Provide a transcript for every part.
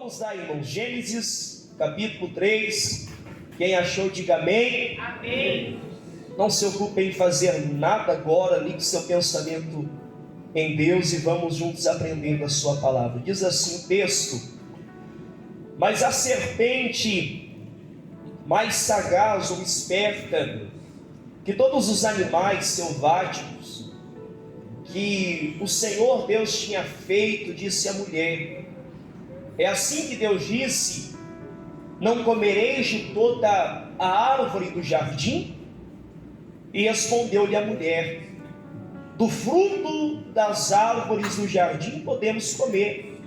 Vamos lá, irmãos. Gênesis, capítulo 3. Quem achou, diga amém. Amém. Não se ocupe em fazer nada agora, ligue seu pensamento em Deus e vamos juntos aprendendo a sua palavra. Diz assim o texto: mas a serpente, mais sagaz ou esperta que todos os animais selváticos que o Senhor Deus tinha feito, disse à mulher: é assim que Deus disse: não comereis de toda a árvore do jardim? E respondeu-lhe a mulher: do fruto das árvores do jardim podemos comer,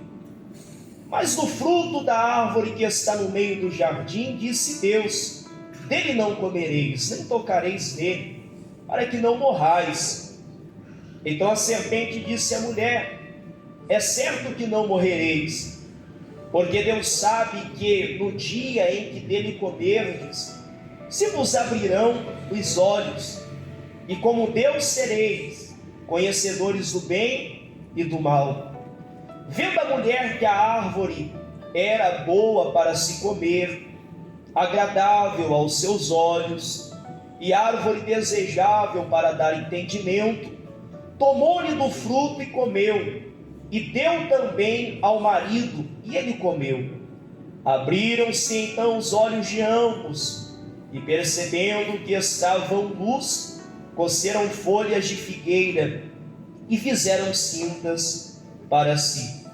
mas do fruto da árvore que está no meio do jardim, disse Deus: dele não comereis, nem tocareis nele, para que não morrais. Então a serpente disse à mulher: é certo que não morrereis, porque Deus sabe que no dia em que dele comerdes, se vos abrirão os olhos, e como Deus sereis conhecedores do bem e do mal. Vendo a mulher que a árvore era boa para se comer, agradável aos seus olhos, e árvore desejável para dar entendimento, tomou-lhe do fruto e comeu, e deu também ao marido, e ele comeu. Abriram-se então os olhos de ambos, e percebendo que estavam nus, coceram folhas de figueira, e fizeram cintas para si.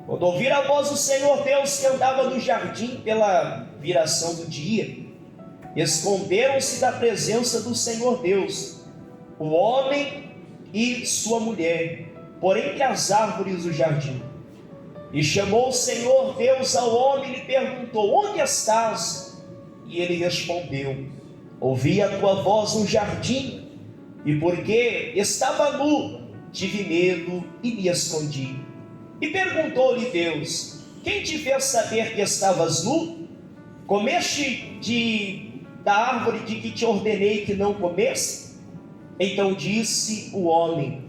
Quando ouviram a voz do Senhor Deus que andava no jardim pela viração do dia, esconderam-se da presença do Senhor Deus, o homem e sua mulher, por entre as árvores do jardim. E chamou o Senhor Deus ao homem e lhe perguntou: onde estás? E ele respondeu: ouvi a tua voz no jardim, e porque estava nu, tive medo e me escondi. E perguntou-lhe Deus: quem te fez saber que estavas nu? Comeste da árvore de que te ordenei que não comesse? Então disse o homem: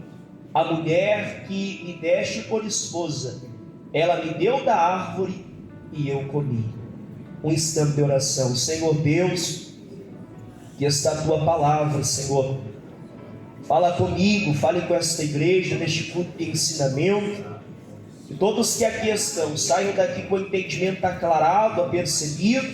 a mulher que me deste por esposa, ela me deu da árvore e eu comi. Um instante de oração. Senhor Deus, que está a tua palavra, Senhor, fala comigo, fale com esta igreja neste culto de ensinamento, que todos que aqui estão saiam daqui com o entendimento aclarado, apercebido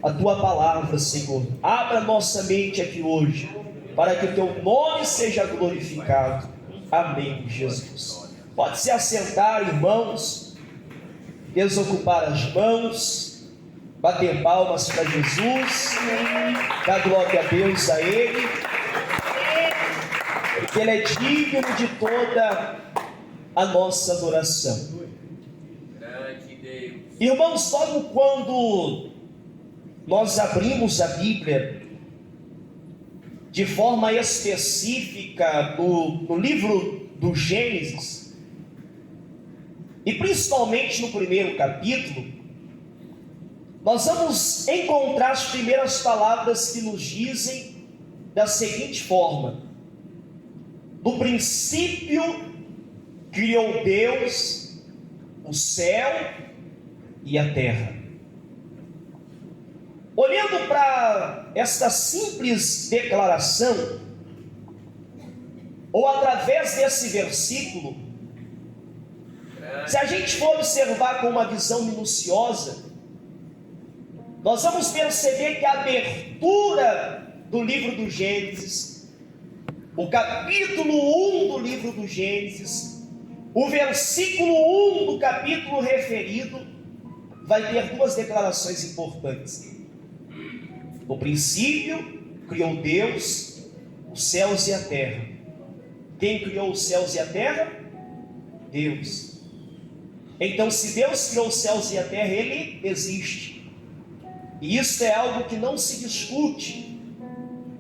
a tua palavra, Senhor. Abra nossa mente aqui hoje, para que o teu nome seja glorificado. Amém, Jesus. Pode se assentar, irmãos, desocupar as mãos, bater palmas para Jesus, dar glória a Deus a Ele, porque Ele é digno de toda a nossa adoração. Irmãos, logo quando nós abrimos a Bíblia de forma específica no livro do Gênesis, e principalmente no primeiro capítulo, nós vamos encontrar as primeiras palavras que nos dizem da seguinte forma: no princípio criou Deus o céu e a terra. Olhando para esta simples declaração, ou através desse versículo, se a gente for observar com uma visão minuciosa, nós vamos perceber que a abertura do livro do Gênesis, o capítulo 1 do livro do Gênesis, o versículo 1 do capítulo referido, vai ter duas declarações importantes. No princípio criou Deus os céus e a terra. Quem criou os céus e a terra? Deus. Então, se Deus criou os céus e a terra, Ele existe. E isso é algo que não se discute.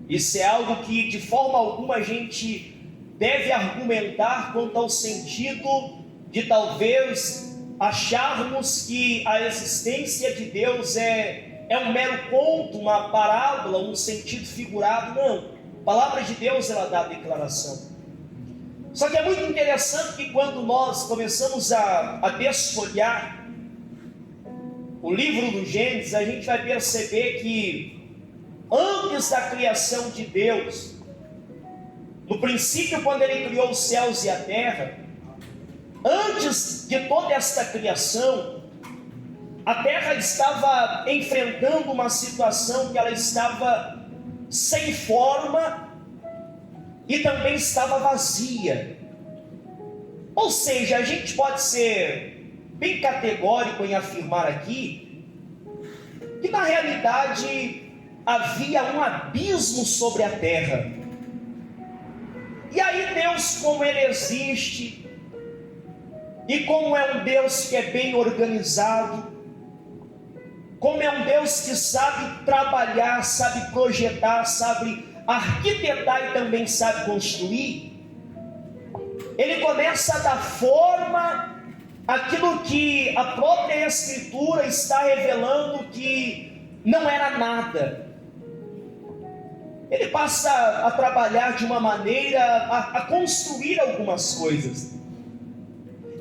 Isso é algo que de forma alguma a gente deve argumentar quanto ao sentido de talvez acharmos que a existência de Deus é um mero conto, uma parábola, um sentido figurado. Não. A palavra de Deus, ela dá a declaração. Só que é muito interessante que quando nós começamos a desfolhar o livro do Gênesis, a gente vai perceber que antes da criação de Deus, no princípio, quando Ele criou os céus e a terra, antes de toda esta criação, a terra estava enfrentando uma situação que ela estava sem forma e também estava vazia. Ou seja, a gente pode ser bem categórico em afirmar aqui que na realidade havia um abismo sobre a terra. E aí Deus, como Ele existe, e como é um Deus que é bem organizado, como é um Deus que sabe trabalhar, sabe projetar, sabe arquitetar e também sabe construir, Ele começa a dar forma àquilo que a própria Escritura está revelando que não era nada. Ele passa a trabalhar de uma maneira, a construir algumas coisas.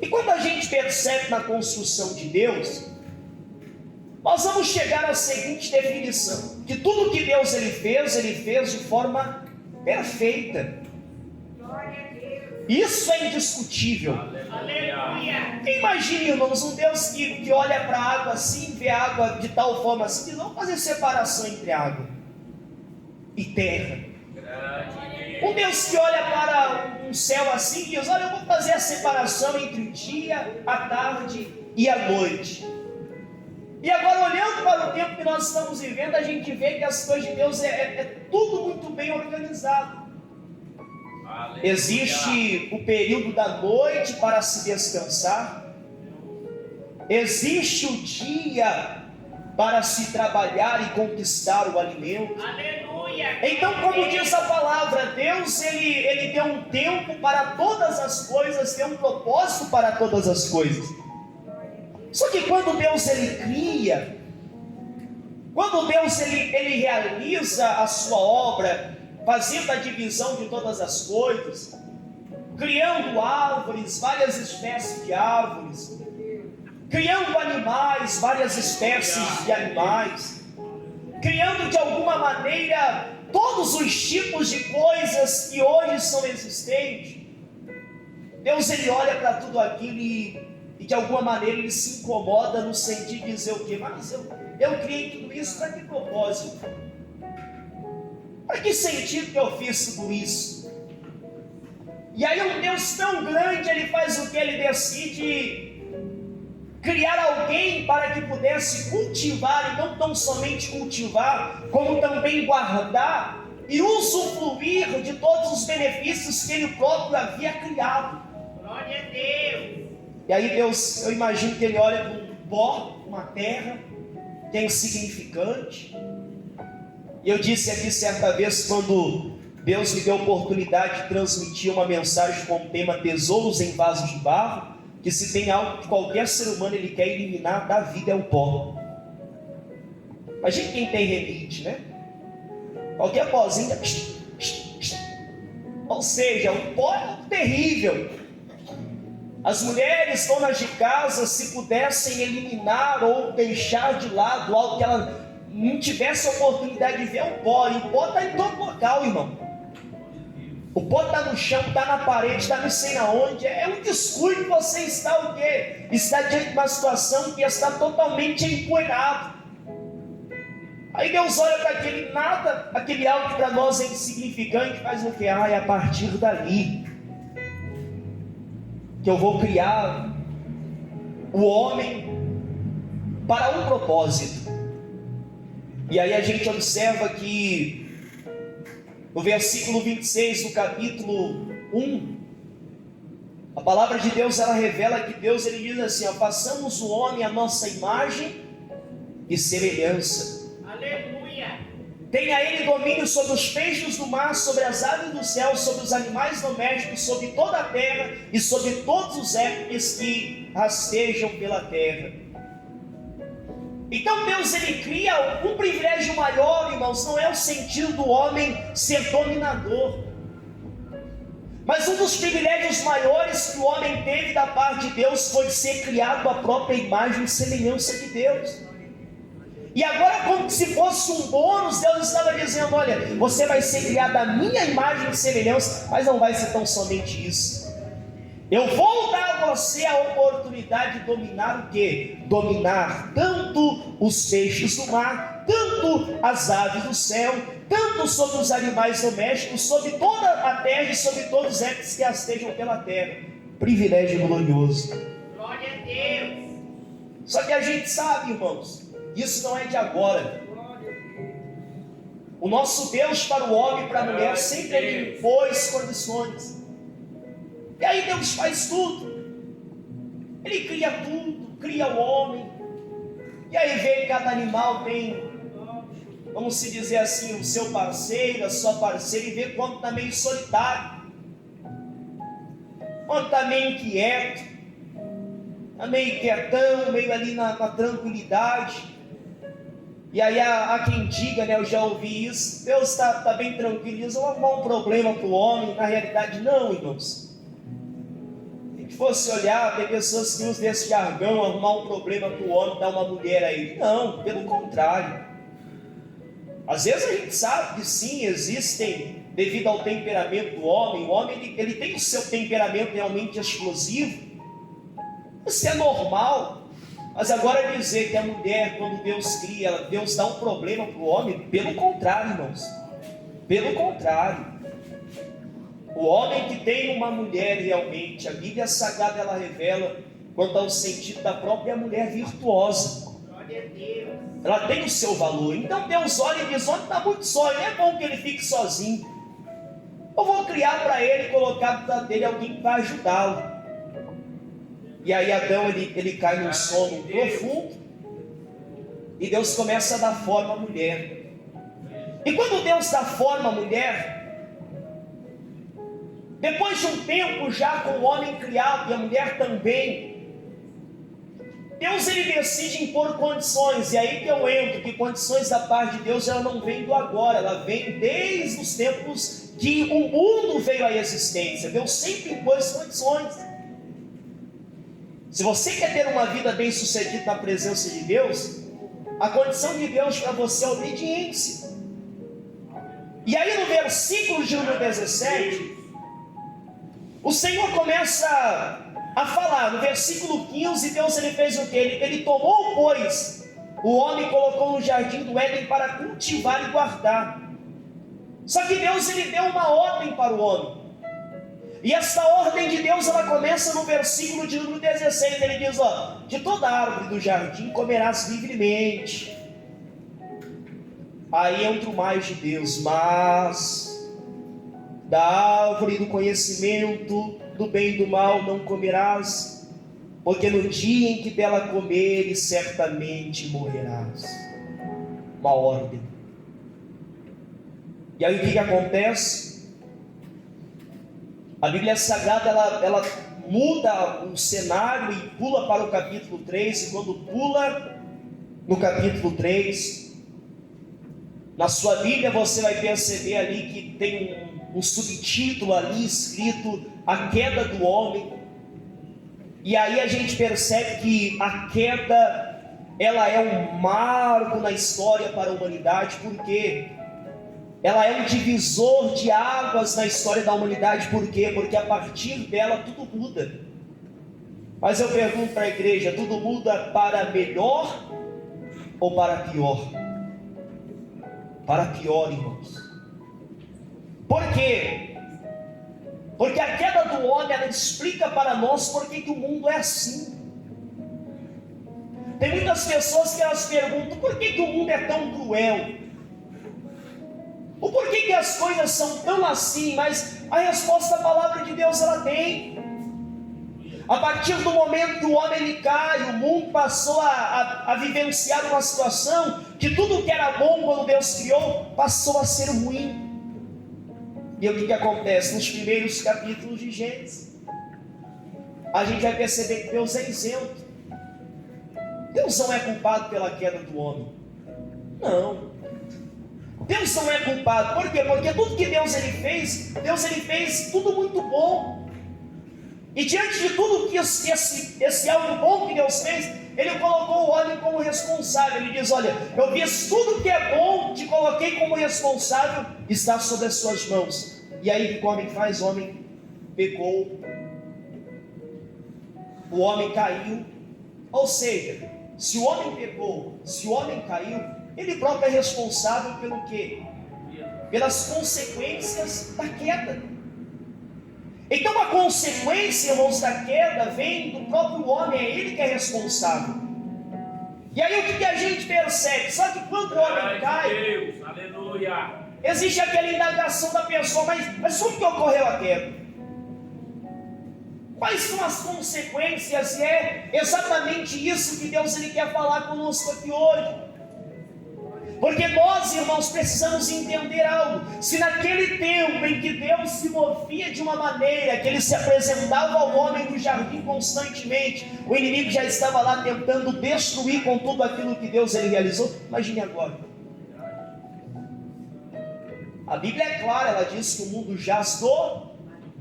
E quando a gente percebe na construção de Deus, nós vamos chegar à seguinte definição: que tudo que Deus ele fez de forma perfeita. Isso é indiscutível. Aleluia. Imagine, irmãos, um Deus que olha para a água assim, vê a água de tal forma assim, diz: vamos fazer separação entre água e terra. Um Deus que olha para um céu assim e diz: olha, eu vou fazer a separação entre o dia, a tarde e a noite. E agora, olhando para o tempo que nós estamos vivendo, a gente vê que as coisas de Deus é tudo muito bem organizado. Aleluia. Existe o período da noite para se descansar. Existe o dia para se trabalhar e conquistar o alimento. Aleluia. Então, como diz a palavra, Deus ele deu um tempo para todas as coisas, deu um propósito para todas as coisas. Só que quando Deus ele cria, quando Deus ele realiza a sua obra, fazendo a divisão de todas as coisas, criando árvores, várias espécies de árvores, criando animais, várias espécies de animais, criando de alguma maneira todos os tipos de coisas que hoje são existentes, Deus ele olha para tudo aquilo e de alguma maneira ele se incomoda no sentido de dizer o quê? Mas eu criei tudo isso para que propósito? Para que sentido que eu fiz tudo isso? E aí um Deus tão grande, ele faz o que? Ele decide criar alguém para que pudesse cultivar, e não tão somente cultivar, como também guardar e usufruir de todos os benefícios que ele próprio havia criado. Glória a Deus! E aí Deus, eu imagino que ele olha para um pó, uma terra, que é insignificante. E eu disse aqui certa vez, quando Deus me deu a oportunidade de transmitir uma mensagem com o tema Tesouros em Vasos de Barro, que se tem algo que qualquer ser humano ele quer eliminar da vida é o pó. Imagina quem tem rinite, né? Qualquer pozinho, ou seja, o pó é terrível. As mulheres, donas de casa, se pudessem eliminar ou deixar de lado algo que ela não tivesse oportunidade de ver, o pó. E o pó está em todo local, irmão. O pó está no chão, está na parede, está não sei na onde. É um descuido, você está o quê? Está diante de uma situação que está totalmente empoeirado. Aí Deus olha para aquele nada, aquele algo que para nós é insignificante, faz o quê? É a partir dali que eu vou criar o homem para um propósito. E aí a gente observa que no versículo 26 do capítulo 1, a palavra de Deus ela revela que Deus ele diz assim: façamos o homem à nossa imagem e semelhança. Aleluia. Tenha ele domínio sobre os peixes do mar, sobre as aves do céu, sobre os animais domésticos, sobre toda a terra e sobre todos os répteis que rastejam pela terra. Então Deus ele cria um privilégio maior, irmãos, não é o sentido do homem ser dominador, mas um dos privilégios maiores que o homem teve da parte de Deus foi ser criado à própria imagem e semelhança de Deus. E agora, como se fosse um bônus, Deus estava dizendo: olha, você vai ser criado à minha imagem e semelhança, mas não vai ser tão somente isso. Eu vou dar a você a oportunidade de dominar o quê? Dominar tanto os peixes do mar, tanto as aves do céu, tanto sobre os animais domésticos, sobre toda a terra e sobre todos os entes que estejam pela terra. Privilégio glorioso. Glória a Deus. Só que a gente sabe, irmãos, isso não é de agora. O nosso Deus para o homem e para a mulher sempre ele impôs condições. E aí Deus faz tudo. Ele cria tudo, cria o homem. E aí vê que cada animal tem, vamos se dizer assim, o seu parceiro, a sua parceira, e vê quanto está meio solitário, quanto está meio inquieto, está meio quietão, meio ali na tranquilidade. E aí há quem diga, né, eu já ouvi isso, Deus está bem tranquilo, Deus vai arrumar um problema para o homem. Na realidade não, irmãos. Se fosse olhar, tem pessoas que usam desse jargão, arrumar um problema para o homem, dar uma mulher a ele. Não, pelo contrário. Às vezes a gente sabe que sim, existem, devido ao temperamento do homem, o homem ele tem o seu temperamento realmente explosivo. Isso é normal. Mas agora dizer que a mulher, quando Deus cria, Deus dá um problema para o homem, pelo contrário, irmãos. Pelo contrário. O homem que tem uma mulher realmente, a Bíblia Sagrada ela revela quanto ao sentido da própria mulher virtuosa. Glória a Deus. Ela tem o seu valor. Então Deus olha e diz: olha, está muito só, não é bom que ele fique sozinho. Eu vou criar para ele, colocar do lado dele alguém que vai ajudá-lo. E aí Adão ele cai num sono profundo. E Deus começa a dar forma à mulher. E quando Deus dá forma à mulher, depois de um tempo já com o homem criado e a mulher também, Deus ele decide impor condições. E aí que eu entro, que condições da parte de Deus ela não vem do agora, ela vem desde os tempos que o mundo veio à existência. Deus sempre impôs condições. Se você quer ter uma vida bem sucedida na presença de Deus, a condição de Deus para você é obediência. E aí no versículo de número 17, o Senhor começa a falar. No versículo 15, Deus ele fez o que? Ele tomou, pois, o homem colocou no jardim do Éden para cultivar e guardar. Só que Deus ele deu uma ordem para o homem. E essa ordem de Deus ela começa no versículo de número 16. Ele diz: ó, de toda árvore do jardim comerás livremente. Aí entra o mais de Deus: mas da árvore do conhecimento do bem e do mal não comerás, porque no dia em que dela comeres certamente morrerás. Uma ordem. E aí o que acontece? A Bíblia Sagrada ela muda o cenário e pula para o capítulo 3. E quando pula no capítulo 3, na sua Bíblia você vai perceber ali que tem um subtítulo ali escrito: a queda do homem. E aí a gente percebe que a queda ela é um marco na história para a humanidade, porque ela é um divisor de águas na história da humanidade. Por quê? Porque a partir dela tudo muda. Mas eu pergunto para a igreja: tudo muda para melhor ou para pior? Para pior, irmãos. Por quê? Porque a queda do homem ela explica para nós por que o mundo é assim. Tem muitas pessoas que elas perguntam: por que o mundo é tão cruel? O porquê que as coisas são tão assim? Mas a resposta da palavra de Deus ela tem. A partir do momento que o homem ele cai, o mundo passou a vivenciar uma situação que tudo que era bom quando Deus criou passou a ser ruim. E o que acontece? Nos primeiros capítulos de Gênesis, a gente vai perceber que Deus é isento. Deus não é culpado pela queda do homem. Não. Deus não é culpado. Por quê? Porque tudo que Deus ele fez tudo muito bom. E diante de tudo que esse algo bom que Deus fez, Ele colocou o homem como responsável. Ele diz: olha, eu fiz tudo que é bom, te coloquei como responsável, está sobre as suas mãos. E aí o que o homem faz? O homem pecou, o homem caiu. Ou seja, se o homem pecou, se o homem caiu, ele próprio é responsável pelo quê? Pelas consequências da queda. Então a consequência, irmãos, da queda vem do próprio homem, é ele que é responsável. E aí o que a gente percebe? Só que quando o homem cai, Deus, aleluia, existe aquela indagação da pessoa: mas como que ocorreu a queda? Quais são as consequências? E é exatamente isso que Deus ele quer falar conosco aqui hoje. Porque nós, irmãos, precisamos entender algo. Se naquele tempo em que Deus se movia de uma maneira, que ele se apresentava ao homem no jardim constantemente, o inimigo já estava lá tentando destruir com tudo aquilo que Deus ele realizou, imagine agora. A Bíblia é clara, ela diz que o mundo jaz do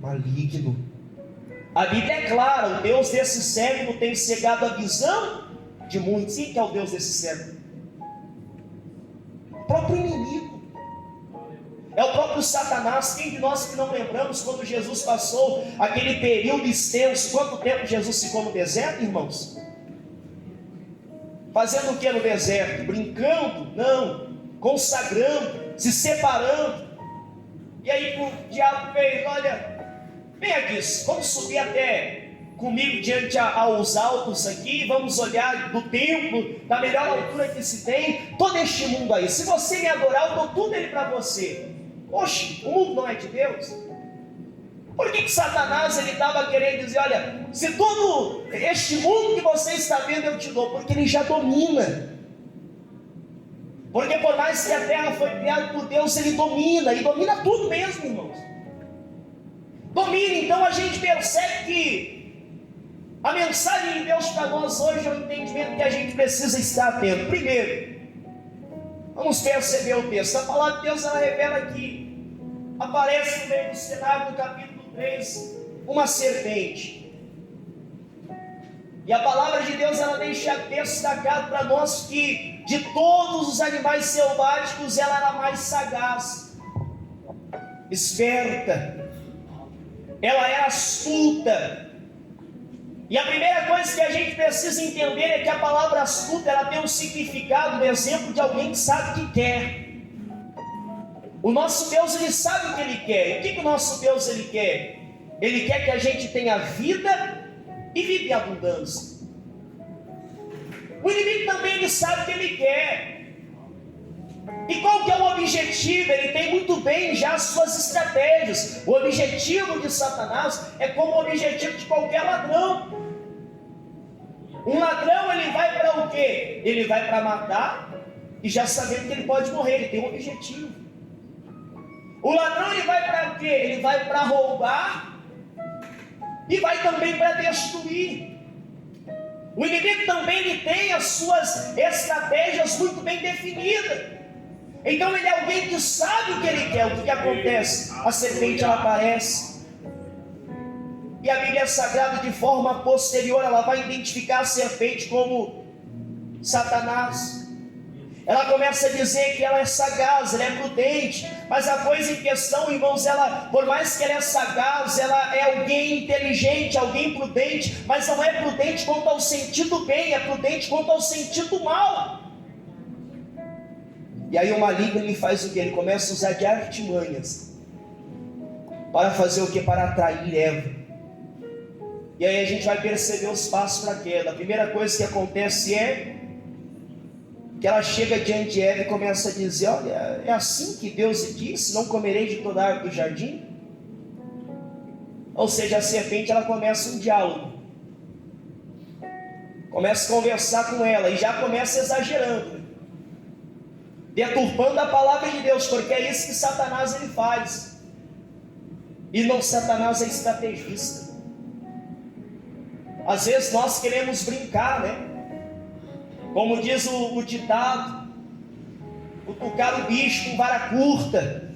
maligno. A Bíblia é clara, o Deus desse século tem cegado a visão de muitos. Quem que é o Deus desse século? O próprio inimigo, é o próprio Satanás. Quem de nós que não lembramos quando Jesus passou aquele período extenso? Quanto tempo Jesus ficou no deserto, irmãos? Fazendo o que no deserto? Brincando? Não. Consagrando, se separando. E aí o diabo fez: olha, vem aqui, vamos subir até comigo diante aos altos aqui, vamos olhar do templo, da melhor altura que se tem, todo este mundo aí. Se você me adorar, eu dou tudo ele para você. Oxe, o mundo não é de Deus? Por que Satanás ele estava querendo dizer: olha, se todo este mundo que você está vendo eu te dou? Porque ele já domina. Porque por mais que a terra foi criada por Deus, ele domina, e domina tudo mesmo, irmãos. Domina. Então a gente percebe que a mensagem de Deus para nós hoje é o entendimento que a gente precisa estar atento. Primeiro, vamos perceber o texto. A palavra de Deus ela revela que aparece no meio do cenário, no capítulo 3, uma serpente. E a palavra de Deus ela deixa destacado para nós que de todos os animais selváticos ela era mais sagaz, esperta, ela era astuta. E a primeira coisa que a gente precisa entender é que a palavra astuta ela tem um significado, um exemplo de alguém que sabe o que quer. O nosso Deus ele sabe o que ele quer. E o que o nosso Deus ele quer? Ele quer que a gente tenha vida e vida em abundância. O inimigo também ele sabe o que ele quer. E qual que é o objetivo? Ele tem muito bem já as suas estratégias. O objetivo de Satanás é como o objetivo de qualquer ladrão. Um ladrão ele vai para o quê? Ele vai para matar e já sabendo que ele pode morrer, ele tem um objetivo. O ladrão ele vai para o quê? Ele vai para roubar e vai também para destruir. O inimigo também ele tem as suas estratégias muito bem definidas. Então ele é alguém que sabe o que ele quer. O que acontece? A serpente ela aparece. E a Bíblia Sagrada de forma posterior ela vai identificar a serpente como Satanás. Ela começa a dizer que ela é sagaz, ela é prudente. Mas a coisa em questão, irmãos, ela, por mais que ela é sagaz, ela é alguém inteligente, alguém prudente. Mas não é prudente quanto ao sentido bem, é prudente quanto ao sentido mal. E aí o maligno ele faz o que? Ele começa a usar de artimanhas. Para fazer o que? Para atrair Eva. E aí a gente vai perceber os passos para a queda. A primeira coisa que acontece é que ela chega diante de Eva e começa a dizer: olha, é assim que Deus disse, não comerei de toda a árvore do jardim? Ou seja, a serpente ela começa um diálogo. Começa a conversar com ela e já começa exagerando, deturpando a palavra de Deus, porque é isso que Satanás ele faz. E não, Satanás é estrategista. Às vezes nós queremos brincar, né? Como diz o ditado, cutucar o bicho com vara curta.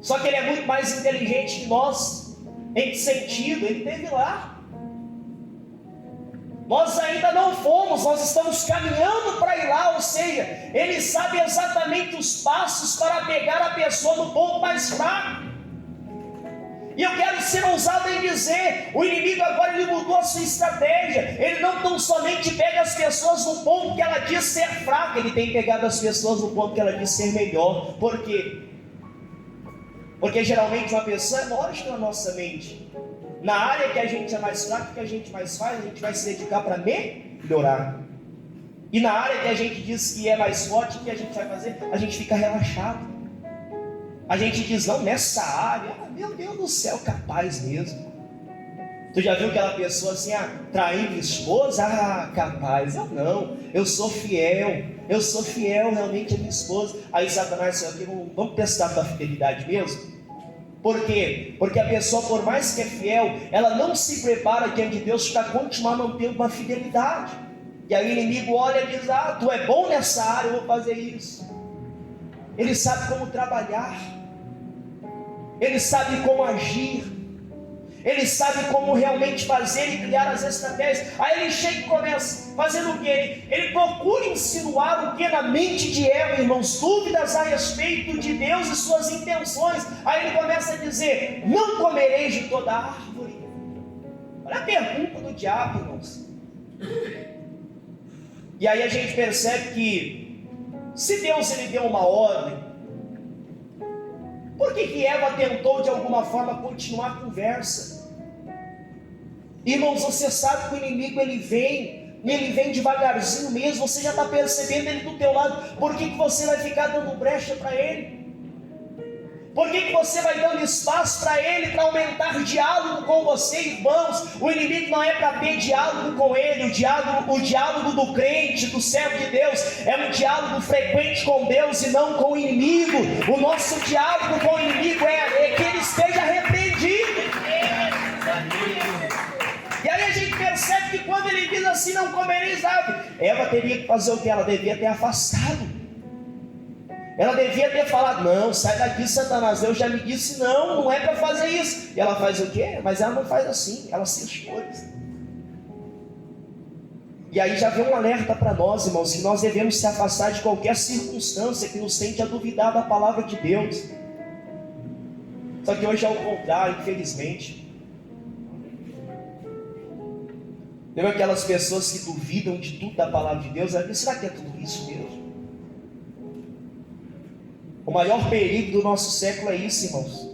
Só que ele é muito mais inteligente que nós. Em que sentido? Ele esteve lá. Nós ainda não fomos, nós estamos caminhando para ir lá, ou seja, Ele sabe exatamente os passos para pegar a pessoa no ponto mais fraco. E eu quero ser ousado em dizer, o inimigo agora ele mudou a sua estratégia. Ele não tão somente pega as pessoas no ponto que ela diz ser fraca, ele tem pegado as pessoas no ponto que ela diz ser melhor. Por quê? Porque geralmente uma pessoa, é lógico na nossa mente, na área que a gente é mais fraco, que a gente mais faz, a gente vai se dedicar para melhorar. E na área que a gente diz que é mais forte, o que a gente vai fazer? A gente fica relaxado. A gente diz, não, nessa área, meu Deus do céu, capaz mesmo. Tu já viu aquela pessoa assim, trair minha esposa? Capaz, eu não, eu sou fiel realmente a minha esposa. Aí Satanás disse, vamos testar a tua fidelidade mesmo? Por quê? Porque a pessoa, por mais que é fiel, ela não se prepara diante de Deus para continuar mantendo uma fidelidade. E aí o inimigo olha e diz, tu é bom nessa área, eu vou fazer isso. Ele sabe como trabalhar, ele sabe como agir, ele sabe como realmente fazer e criar as estratégias. Aí ele chega e começa fazendo o quê? Ele procura insinuar o que na mente de Eva, irmãos, dúvidas a respeito de Deus e suas intenções. Aí ele começa a dizer, não comereis de toda a árvore. Olha a pergunta do diabo, irmãos. E aí a gente percebe que se Deus ele deu uma ordem, por que Eva tentou de alguma forma continuar a conversa? Irmãos, você sabe que o inimigo ele vem devagarzinho mesmo, você já está percebendo ele do teu lado. Por que você vai ficar dando brecha para ele? Por que você vai dando espaço para ele, para aumentar diálogo com você, irmãos? O inimigo não é para ter diálogo com ele. O diálogo do crente, do servo de Deus, é um diálogo frequente com Deus e não com o inimigo. O nosso diálogo com o inimigo é que ele esteja arrependido. E aí a gente percebe que quando ele diz assim, não comereis árvore, Eva teria que fazer o que? Ela devia ter afastado. Ela devia ter falado, não, sai daqui, Satanás, Deus já me disse, não é para fazer isso. E ela faz o quê? Mas ela não faz assim, ela se expôs. E aí já vem um alerta para nós, irmãos, que nós devemos se afastar de qualquer circunstância que nos tente a duvidar da palavra de Deus. Só que hoje é o contrário, infelizmente. Lembra aquelas pessoas que duvidam de tudo da palavra de Deus? Será que é tudo isso mesmo? O maior perigo do nosso século é isso, irmãos.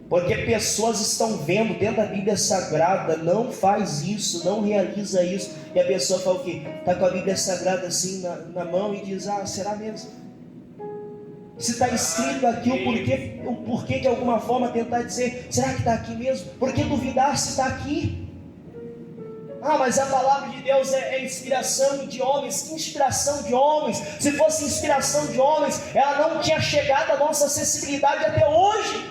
Porque pessoas estão vendo dentro da Bíblia Sagrada, não faz isso, não realiza isso. E a pessoa fala o quê? Está com a Bíblia Sagrada assim na mão e diz, será mesmo? Se está escrito aqui, o porquê de alguma forma tentar dizer, será que está aqui mesmo? Por que duvidar se está aqui? Mas a palavra de Deus é inspiração de homens. Que inspiração de homens? Se fosse inspiração de homens, ela não tinha chegado à nossa acessibilidade até hoje.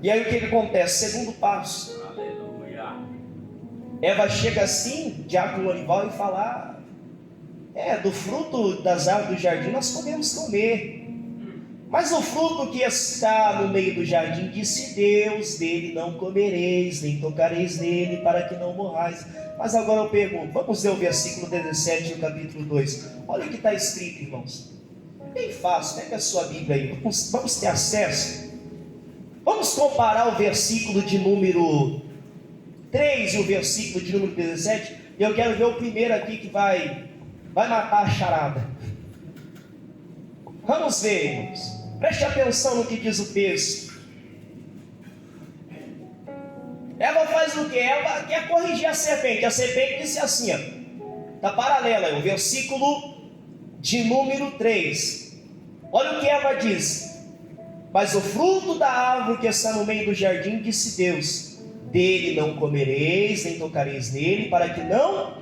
E aí o que acontece? Segundo passo. Eva chega assim, diácono Lorival, e fala, do fruto das árvores do jardim nós podemos comer. Mas o fruto que está no meio do jardim, disse Deus, dele não comereis, nem tocareis nele, para que não morrais. Mas agora eu pergunto, vamos ler o versículo 17 do capítulo 2. Olha o que está escrito, irmãos. Bem fácil, pega a sua Bíblia aí, vamos ter acesso. Vamos comparar o versículo de número 3 e o versículo de número 17. E eu quero ver o primeiro aqui que vai matar a charada. Vamos ver, irmãos. Preste atenção no que diz o texto. Eva faz o que? Eva quer corrigir a serpente. A serpente disse assim, está paralela, o versículo de número 3. Olha o que Eva diz. Mas o fruto da árvore que está no meio do jardim, disse Deus, dele não comereis, nem tocareis nele, para que não...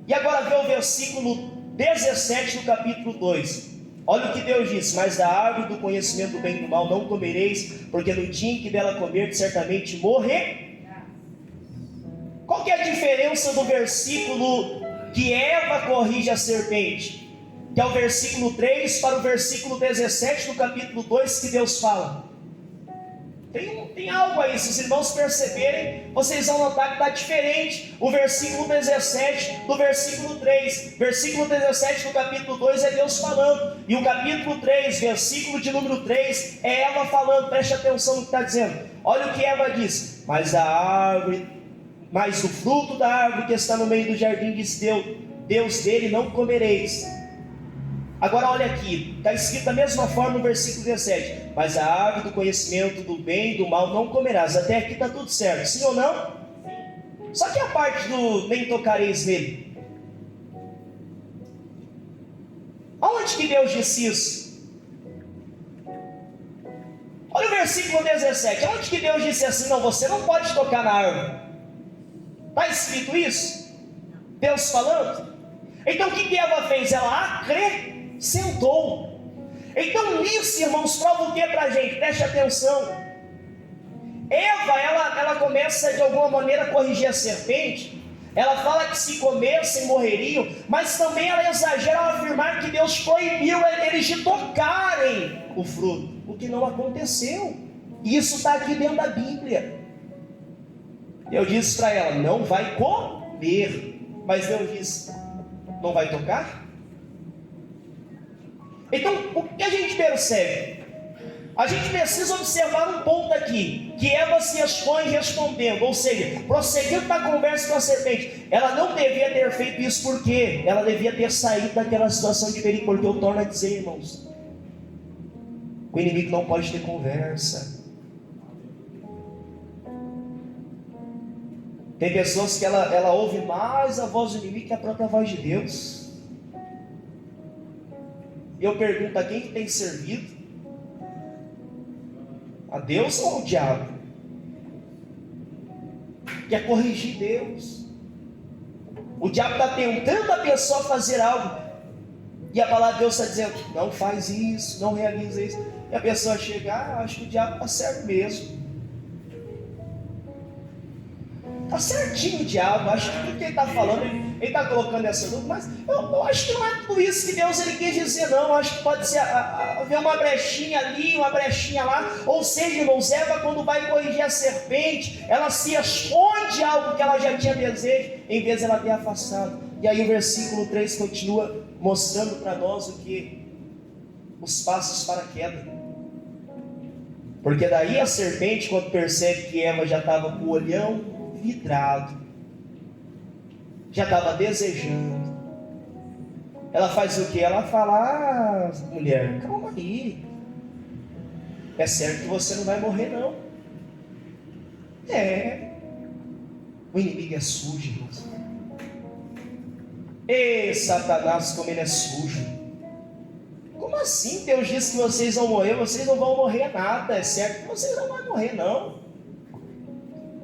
E agora vê o versículo 17 do capítulo 2. Olha o que Deus disse, mas da árvore do conhecimento do bem e do mal não comereis, porque no dia em que dela comerdes, certamente morrer. Qual que é a diferença do versículo que Eva corrige a serpente, que é o versículo 3, para o versículo 17 do capítulo 2, que Deus fala? Tem tem algo aí, se os irmãos perceberem, vocês vão notar que está diferente o versículo 17 do versículo 3. Versículo 17 do capítulo 2 é Deus falando, e o capítulo 3, versículo de número 3, é Eva falando. Preste atenção no que está dizendo. Olha o que Eva diz: mas do fruto da árvore que está no meio do jardim, disse Deus, dele não comereis. Agora olha aqui, está escrito da mesma forma no versículo 17: mas a árvore do conhecimento do bem e do mal não comerás. Até aqui está tudo certo, sim ou não? Só que a parte do nem tocareis nele, aonde que Deus disse isso? Olha o versículo 17, aonde que Deus disse assim: não, você não pode tocar na árvore? Está escrito isso? Deus falando? Então o que Eva fez? Ela acrescentou. Então nisso, irmãos, prova o que para a gente? Preste atenção. Eva, ela começa de alguma maneira a corrigir a serpente. Ela fala que se comessem morreriam, mas também ela exagera ao afirmar que Deus proibiu eles de tocarem o fruto, o que não aconteceu. Isso está aqui dentro da Bíblia. Deus disse para ela: não vai comer. Mas Deus disse: não vai tocar? Então, o que a gente percebe? A gente precisa observar um ponto aqui, que Eva se expõe respondendo, ou seja, prosseguindo na conversa com a serpente. Ela não devia ter feito isso, porque ela devia ter saído daquela situação de perigo, porque eu torno a dizer, irmãos, o inimigo não pode ter conversa. Tem pessoas que ela ouve mais a voz do inimigo que a própria voz de Deus. E eu pergunto: a quem que tem servido? A Deus ou ao diabo? Quer corrigir Deus. O diabo está tentando a pessoa fazer algo, e a palavra de Deus está dizendo: não faz isso, não realiza isso. E a pessoa chega: acho que o diabo está certo mesmo. Está certinho o diabo, acho que tudo que ele está falando, ele está colocando essa dúvida, mas eu acho que não é tudo isso que Deus ele quis dizer, não. Eu acho que pode ser haver uma brechinha ali, uma brechinha lá. Ou seja, irmãos, Eva, quando vai corrigir a serpente, ela se esconde algo que ela já tinha desejo, em vez de ela ter afastado. E aí o versículo 3 continua mostrando para nós o que? Os passos para a queda. Porque daí a serpente, quando percebe que Eva já estava com o olhão vidrado, já estava desejando, ela faz o que? Ela fala: mulher, calma aí, é certo que você não vai morrer não. O inimigo é sujo, irmãos. Ei, Satanás, como ele é sujo. Como assim? Deus disse que vocês vão morrer? Vocês não vão morrer nada. É certo que vocês não vão morrer não.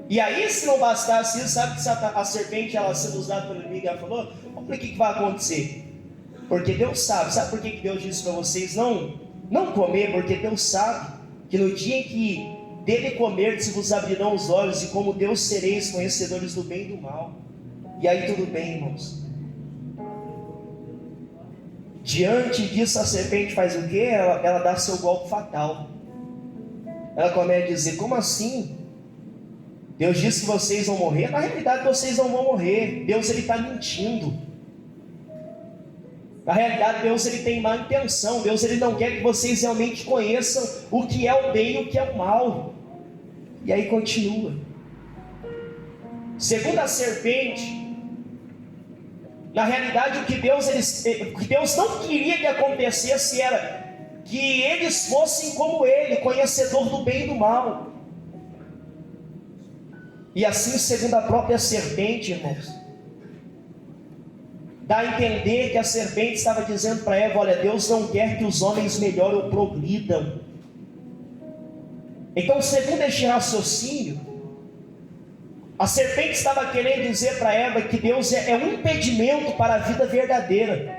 E aí, se não bastasse isso, sabe que a serpente, ela sendo usada pelo inimigo, ela falou: vamos ver o que vai acontecer. Porque Deus sabe por que Deus disse para vocês não comer? Porque Deus sabe que no dia em que dele comerdes vos abrirão os olhos, e como Deus sereis conhecedores do bem e do mal. E aí tudo bem, irmãos. Diante disso, a serpente faz o quê? Ela dá seu golpe fatal. Ela começa a dizer: como assim? Deus disse que vocês vão morrer. Na realidade vocês não vão morrer. Deus ele está mentindo. Na realidade Deus ele tem má intenção. Deus ele não quer que vocês realmente conheçam o que é o bem e o que é o mal. E aí continua. Segundo a serpente, na realidade o que Deus não queria que acontecesse era que eles fossem como ele, conhecedor do bem e do mal. E assim, segundo a própria serpente, irmãos, dá a entender que a serpente estava dizendo para Eva: olha, Deus não quer que os homens melhorem ou progridam. Então, segundo este raciocínio, a serpente estava querendo dizer para Eva que Deus é um impedimento para a vida verdadeira.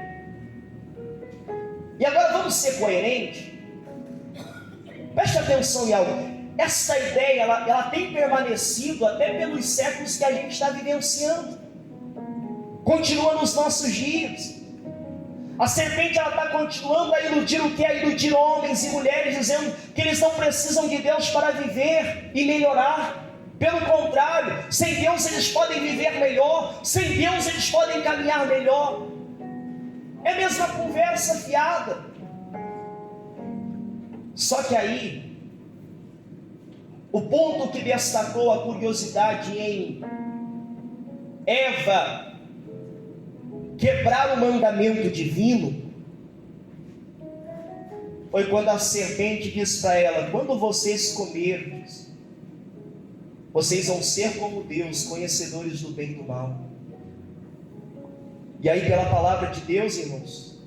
E agora vamos ser coerentes. Preste atenção em algo. Essa ideia, ela tem permanecido até pelos séculos que a gente está vivenciando. Continua nos nossos dias. A serpente está continuando a iludir o que? A iludir homens e mulheres, dizendo que eles não precisam de Deus para viver e melhorar. Pelo contrário, sem Deus eles podem viver melhor, sem Deus eles podem caminhar melhor. É a mesma conversa fiada. Só que aí, o ponto que destacou a curiosidade em Eva quebrar o mandamento divino foi quando a serpente disse para ela: quando vocês comerdes, vocês vão ser como Deus, conhecedores do bem e do mal. E aí, pela palavra de Deus, irmãos,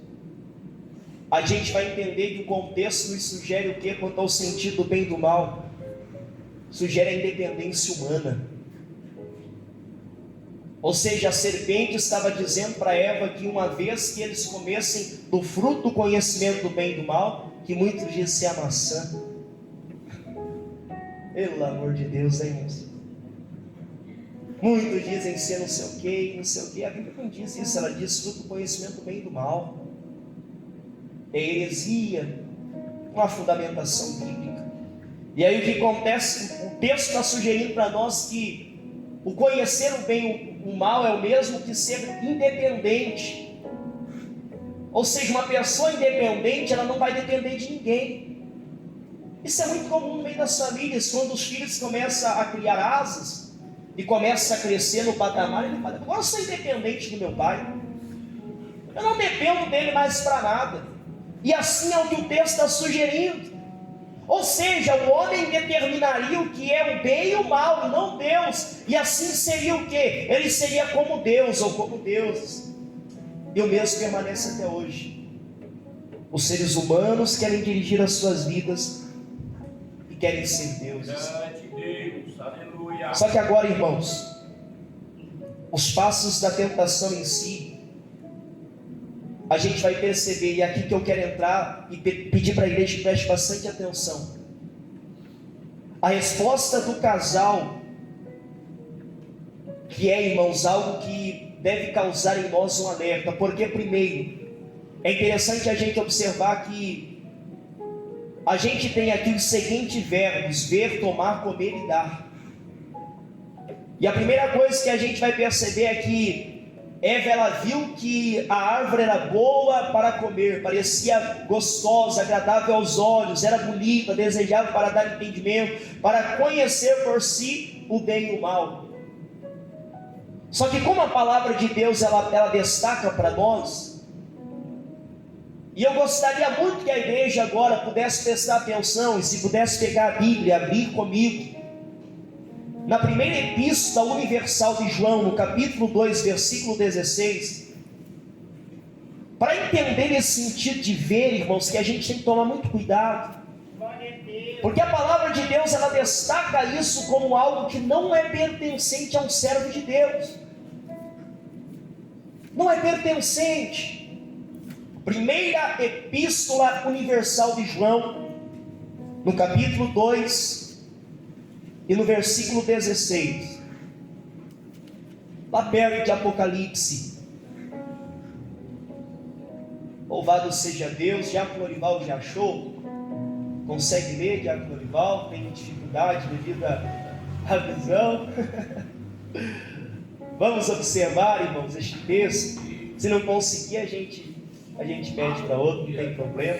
a gente vai entender que o contexto nos sugere o que quanto ao sentido do bem e do mal? Sugere a independência humana. Ou seja, a serpente estava dizendo para Eva que uma vez que eles comessem do fruto do conhecimento do bem e do mal, que muitos dizem ser a maçã. Pelo amor de Deus, hein, irmãos? Muitos dizem ser não sei o que, não sei o que. A Bíblia não diz isso, ela diz fruto do conhecimento do bem e do mal. É heresia, uma fundamentação bíblica. E aí o que acontece? O texto está sugerindo para nós que o conhecer o bem e o mal é o mesmo que ser independente. Ou seja, uma pessoa independente, ela não vai depender de ninguém. Isso é muito comum no meio das famílias, quando os filhos começam a criar asas e começam a crescer no patamar, ele fala: agora eu sou independente do meu pai, eu não dependo dele mais para nada. E assim é o que o texto está sugerindo. Ou seja, o homem determinaria o que é o bem e o mal, e não Deus. E assim seria o quê? Ele seria como Deus, ou como deuses. E o mesmo permanece até hoje. Os seres humanos querem dirigir as suas vidas e querem ser deuses. Só que agora, irmãos, os passos da tentação em si, a gente vai perceber, e é aqui que eu quero entrar e pedir para a igreja que preste bastante atenção. A resposta do casal, que é, irmãos, algo que deve causar em nós um alerta, porque primeiro, é interessante a gente observar que a gente tem aqui os seguintes verbos: ver, tomar, comer e dar. E a primeira coisa que a gente vai perceber é que Eva, ela viu que a árvore era boa para comer, parecia gostosa, agradável aos olhos, era bonita, desejável para dar entendimento, para conhecer por si o bem e o mal. Só que como a palavra de Deus ela destaca para nós, e eu gostaria muito que a igreja agora pudesse prestar atenção, e se pudesse pegar a Bíblia e abrir comigo, na primeira epístola universal de João, no capítulo 2, versículo 16, para entender esse sentido de ver, irmãos, que a gente tem que tomar muito cuidado, porque a palavra de Deus, ela destaca isso como algo que não é pertencente a um servo de Deus, não é pertencente. Primeira epístola universal de João, no capítulo 2, e no versículo 16, lá perto de Apocalipse. Louvado seja Deus. Diácono Lorival já achou? Consegue ler, Diácono Lorival? Tem dificuldade devido à visão? Vamos observar, irmãos, este texto. Se não conseguir, a gente pede para outro, não tem problema.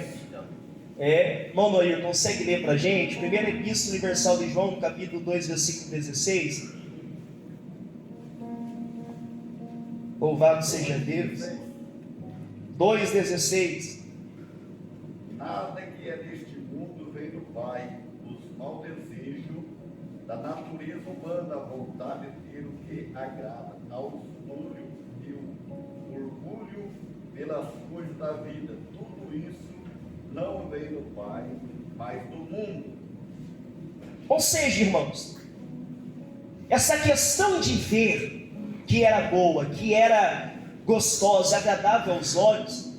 Irmão Noir, consegue ler para a gente? Primeira Epístola Universal de João, no capítulo 2, versículo 16. Louvado seja Deus. 2,16. Nada que é deste mundo vem do Pai, dos maus desejos da natureza humana, a vontade de ter o que agrada ao orgulho e o orgulho pelas coisas da vida. Tudo isso não vem do Pai, mas do mundo. Ou seja, irmãos, essa questão de ver que era boa, que era gostosa, agradável aos olhos,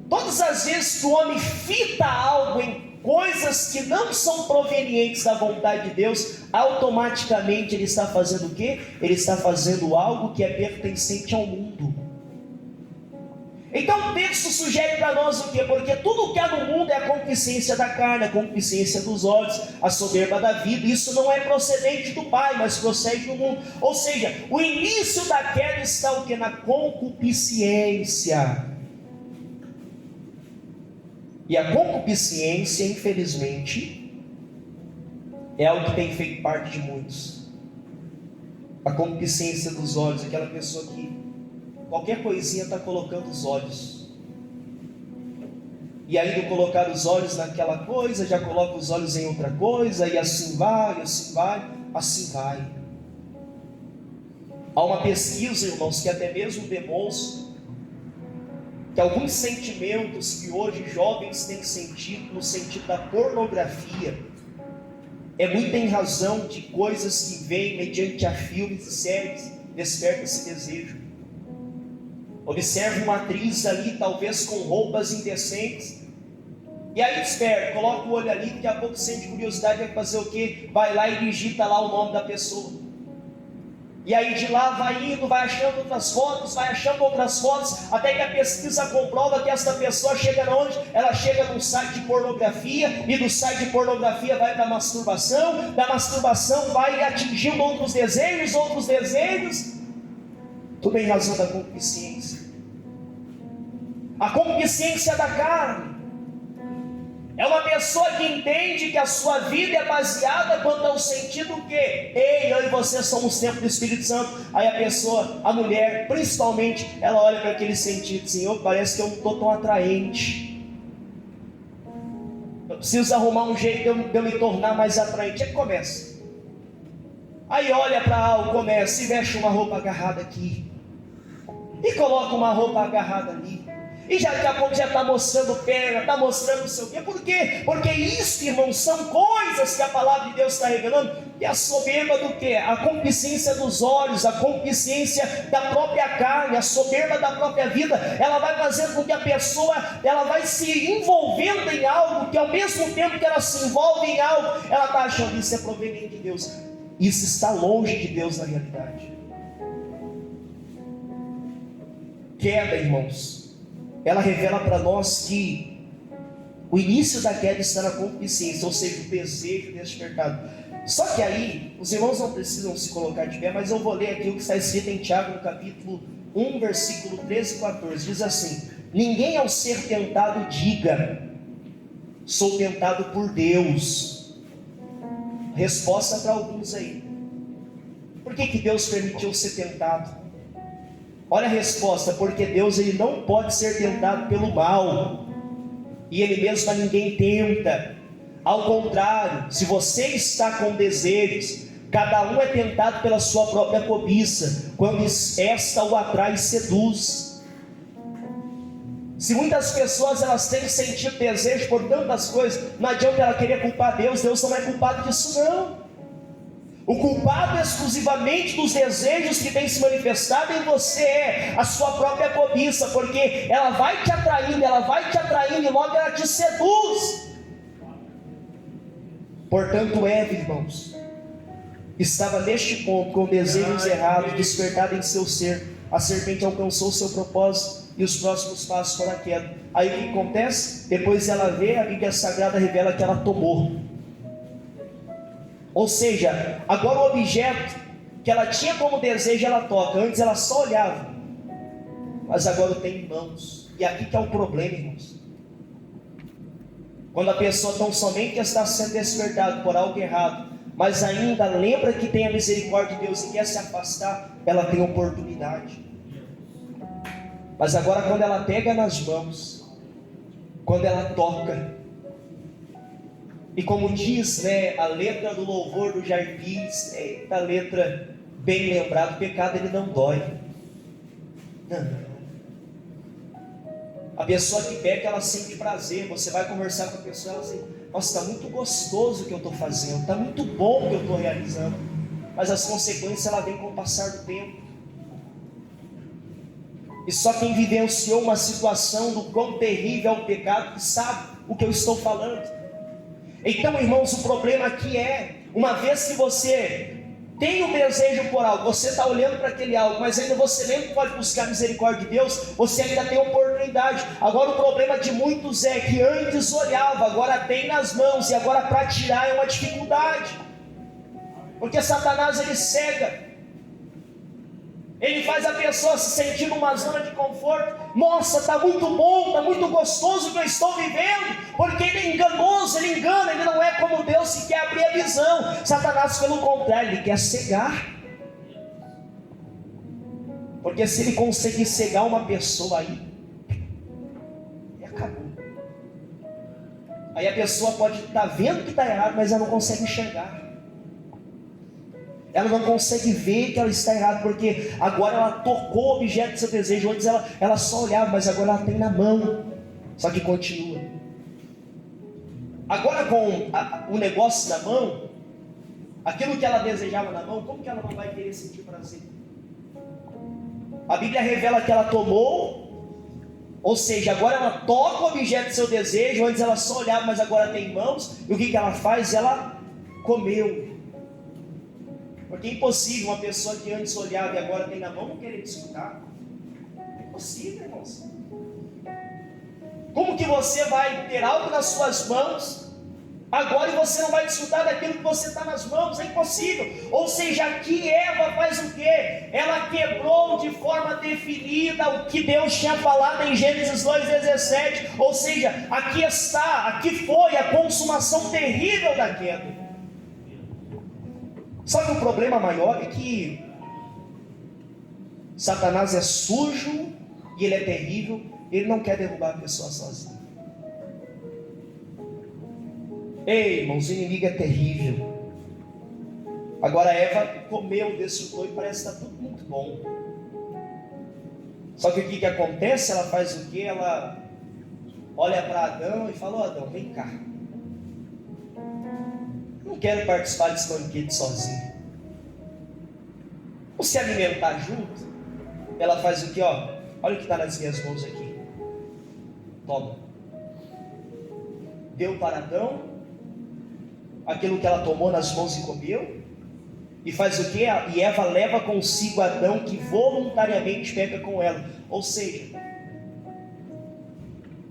todas as vezes que o homem fita algo em coisas que não são provenientes da vontade de Deus, automaticamente ele está fazendo o quê? Ele está fazendo algo que é pertencente ao mundo. Então o texto sugere para nós o quê? Porque tudo que há no mundo é a concupiscência da carne, a concupiscência dos olhos, a soberba da vida. Isso não é procedente do Pai, mas procede do mundo. Ou seja, o início da queda está o quê? Na concupiscência. E a concupiscência, infelizmente, é algo que tem feito parte de muitos. A concupiscência dos olhos, aquela pessoa que qualquer coisinha está colocando os olhos. E aí, do colocar os olhos naquela coisa, já coloca os olhos em outra coisa, e assim vai, assim vai, assim vai. Há uma pesquisa, irmãos, que até mesmo demonstra que alguns sentimentos que hoje jovens têm sentido, no sentido da pornografia, é muito em razão de coisas que vêm mediante a filmes e séries, desperta esse desejo. Observe uma atriz ali, talvez com roupas indecentes, e aí desperta, coloca o olho ali, daqui a pouco sente curiosidade, vai fazer o quê? Vai lá e digita lá o nome da pessoa. E aí de lá vai indo, vai achando outras fotos, até que a pesquisa comprova que essa pessoa chega onde? Ela chega num site de pornografia, e do site de pornografia vai para a masturbação, da masturbação vai atingindo outros desejos, tudo em razão da concupiscência. A concupiscência da carne é uma pessoa que entende que a sua vida é baseada quanto ao sentido que eu e você somos templo do Espírito Santo. Aí a pessoa, a mulher principalmente, ela olha para aquele sentido assim: parece que eu não estou tão atraente, eu preciso arrumar um jeito de eu me tornar mais atraente. Aí começa, aí olha para algo, começa, e veste uma roupa agarrada aqui, e coloca uma roupa agarrada ali, e já daqui a pouco já está mostrando perna, está mostrando não sei o quê. Por quê? Porque isso, irmãos, são coisas que a palavra de Deus está revelando. E a soberba do quê? A concupiscência dos olhos, a concupiscência da própria carne, a soberba da própria vida, ela vai fazendo com que a pessoa, ela vai se envolvendo em algo, que ao mesmo tempo que ela se envolve em algo, ela está achando que isso é proveniente de Deus. Isso está longe de Deus na realidade. Queda, irmãos, ela revela para nós que o início da queda está na concupiscência, ou seja, o desejo despertado. Só que aí, os irmãos não precisam se colocar de pé, mas eu vou ler aqui o que está escrito em Tiago, no capítulo 1, versículo 13 e 14. Diz assim: ninguém ao ser tentado diga, sou tentado por Deus. Resposta para alguns aí: por que Deus permitiu ser tentado? Olha a resposta: porque Deus, ele não pode ser tentado pelo mal, e ele mesmo a ninguém tenta. Ao contrário, se você está com desejos, cada um é tentado pela sua própria cobiça, quando esta o atrai e seduz. Se muitas pessoas elas têm sentido desejo por tantas coisas, não adianta ela querer culpar Deus. Deus não é culpado disso não. O culpado exclusivamente dos desejos que tem se manifestado em você é a sua própria cobiça, porque ela vai te atraindo e logo ela te seduz. Portanto, Eva, irmãos, estava neste ponto com desejos errados despertados em seu ser. A serpente alcançou o seu propósito e os próximos passos foram a queda. Aí o que acontece? Depois ela vê, a Bíblia Sagrada revela que ela tomou. Ou seja, agora o objeto que ela tinha como desejo, ela toca. Antes ela só olhava, mas agora tem em mãos. E aqui que é o problema, irmãos. Quando a pessoa tão somente está sendo despertada por algo errado, mas ainda lembra que tem a misericórdia de Deus e quer se afastar, ela tem oportunidade. Mas agora quando ela pega nas mãos, quando ela toca, e como diz, a letra do louvor do Jarvis, a letra bem lembrada: o pecado ele não dói. Não. A pessoa que peca, ela sente prazer. Você vai conversar com a pessoa, ela diz: nossa, está muito gostoso o que eu estou fazendo, está muito bom o que eu estou realizando. Mas as consequências, ela vem com o passar do tempo. E só quem vivenciou uma situação do quão terrível é o pecado, que sabe o que eu estou falando. Então, irmãos, o problema aqui é, uma vez que você tem um desejo por algo, você está olhando para aquele algo, mas ainda você nem pode buscar a misericórdia de Deus, você ainda tem oportunidade oportunidade. Agora o problema de muitos é que antes olhava, agora tem nas mãos, e agora para tirar é uma dificuldade. Porque Satanás ele cega. Ele faz a pessoa se sentir numa zona de conforto. Nossa, está muito bom, está muito gostoso o que eu estou vivendo. Porque ele é enganoso, ele engana, ele não é como Deus que quer abrir a visão. Satanás, pelo contrário, ele quer cegar. Porque se ele conseguir cegar uma pessoa aí, acabou. Aí a pessoa pode estar vendo que está errado, mas ela não consegue enxergar. Ela não consegue ver que ela está errada, porque agora ela tocou o objeto do seu desejo. Antes ela só olhava, mas agora ela tem na mão. Só que continua. Agora com o negócio na mão, aquilo que ela desejava na mão, como que ela não vai querer sentir prazer? A Bíblia revela que ela tomou, ou seja, agora ela toca o objeto do seu desejo. Antes ela só olhava, mas agora tem mãos. E o que ela faz? Ela comeu. Porque é impossível uma pessoa que antes olhava e agora tem na mão não querer desfrutar. É impossível, irmãos. Como que você vai ter algo nas suas mãos agora e você não vai desfrutar daquilo que você está nas mãos? É impossível. Ou seja, aqui Eva faz o quê? Ela quebrou de forma definida o que Deus tinha falado em Gênesis 2,17. Ou seja, aqui foi a consumação terrível da queda. Só que o problema maior é que Satanás é sujo e ele é terrível. Ele não quer derrubar a pessoa sozinho. Ei, irmãos, o inimigo é terrível. Agora Eva comeu, desfrutou e parece que está tudo muito bom. Só que o que acontece? Ela faz o quê? Ela olha para Adão e fala: Adão, vem cá. Não quero participar desse banquete sozinho. Vamos se alimentar junto? Ela faz o que? Olha o que está nas minhas mãos aqui. Toma. Deu para Adão aquilo que ela tomou nas mãos e comeu. E faz o que? E Eva leva consigo Adão, que voluntariamente pega com ela. Ou seja,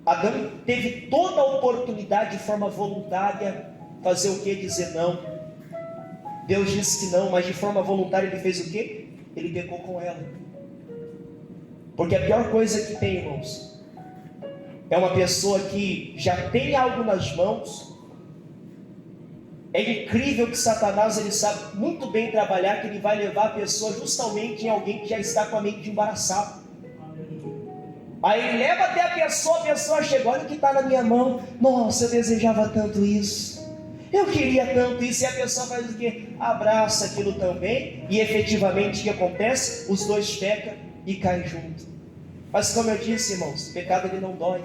Adão teve toda a oportunidade de forma voluntária fazer o que? Dizer não. Deus disse que não, mas de forma voluntária ele fez o que? Ele pecou com ela. Porque a pior coisa que tem, irmãos, é uma pessoa que já tem algo nas mãos. É incrível que Satanás ele sabe muito bem trabalhar, que ele vai levar a pessoa justamente em alguém que já está com a mente embaraçada. Aí ele leva até a pessoa chega: olha o que está na minha mão. Nossa, eu desejava tanto isso. Eu queria tanto isso. E a pessoa faz o quê? Abraça aquilo também. E efetivamente o que acontece? Os dois pecam e caem junto. Mas como eu disse, irmãos, o pecado ele não dói.